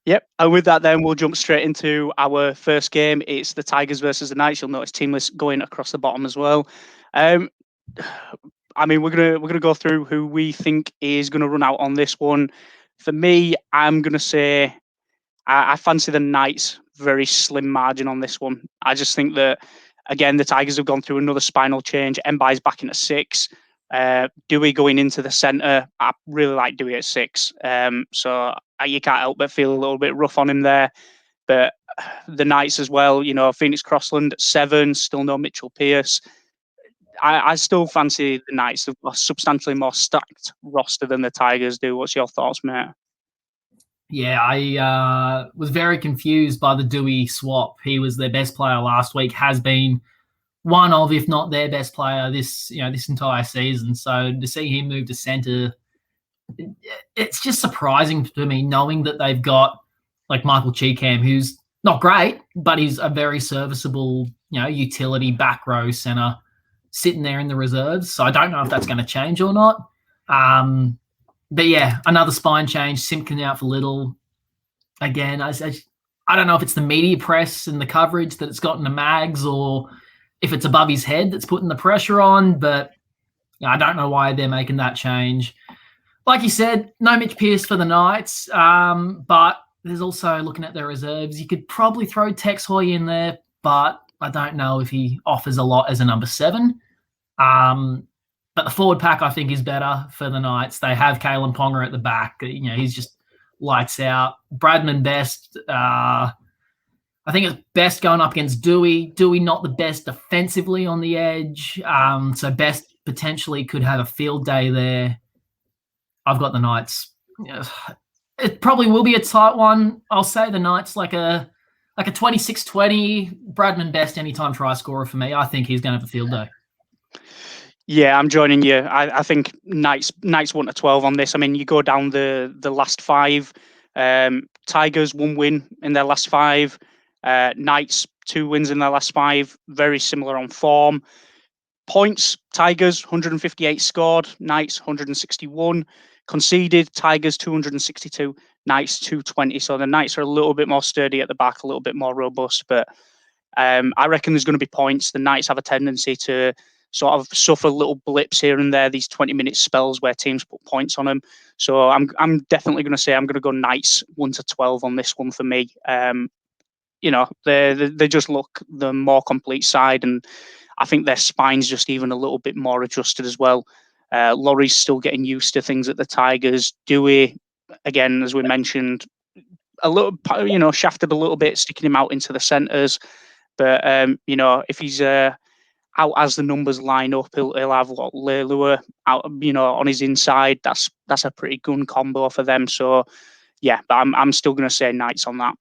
Yep. And with that, then we'll jump straight into our first game. It's the Tigers versus the Knights. You'll notice team list going across the bottom as well. I mean, we're gonna go through who we think is gonna run out on this one. For me, I'm gonna say I fancy the Knights. Very slim margin on this one. I just think that again the Tigers have gone through another spinal change. Mbai's back in at 6. Dewey going into the centre. I really like Dewey at 6. So you can't help but feel a little bit rough on him there. But the Knights as well, Phoenix Crossland at 7, still no Mitchell Pearce. I still fancy the Knights have a substantially more stacked roster than the Tigers do. What's your thoughts, mate? Yeah, I was very confused by the Dewey swap. He was their best player last week, has been one of, if not their best player this entire season. So to see him move to centre, it's just surprising to me, knowing that they've got like Michael Cheekham, who's not great, but he's a very serviceable, utility back row centre sitting there in the reserves. So I don't know if that's going to change or not. But yeah, another spine change. Simpkin out for Little. Again, I don't know if it's the media press and the coverage that it's gotten to Mags, or if it's above his head that's putting the pressure on, but I don't know why they're making that change. Like you said, no Mitch Pearce for the Knights, but there's also, looking at their reserves, you could probably throw Tex Hoy in there, but I don't know if he offers a lot as a number 7. But the forward pack, I think, is better for the Knights. They have Kalen Ponga at the back. He's just lights out. Bradman Best, I think it's Best going up against Dewey. Dewey not the best defensively on the edge. So Best potentially could have a field day there. I've got the Knights. It probably will be a tight one. I'll say the Knights like a 26-20. Bradman Best anytime try scorer for me. I think he's going to have a field day. Yeah, I'm joining you. I think Knights 1-12 on this. I mean, you go down the last 5. Tigers 1 win in their last 5. Knights 2 wins in their last 5. Very similar on form. Points, Tigers 158 scored, Knights 161 conceded. Tigers 262, Knights 220. So the Knights are a little bit more sturdy at the back, a little bit more robust. But I reckon there's going to be points. The Knights have a tendency to sort of suffer little blips here and there, these 20-minute spells where teams put points on them. So I'm definitely going to say I'm going to go Knights 1-12 on this one for me. They just look the more complete side, and I think their spine's just even a little bit more adjusted as well. Laurie's still getting used to things at the Tigers. Dewey, again, as we mentioned, a little, shafted a little bit, sticking him out into the centres. But, if he's out as the numbers line up, he'll have Leilua out, on his inside. That's a pretty gun combo for them. So, yeah, but I'm still going to say Knights on that.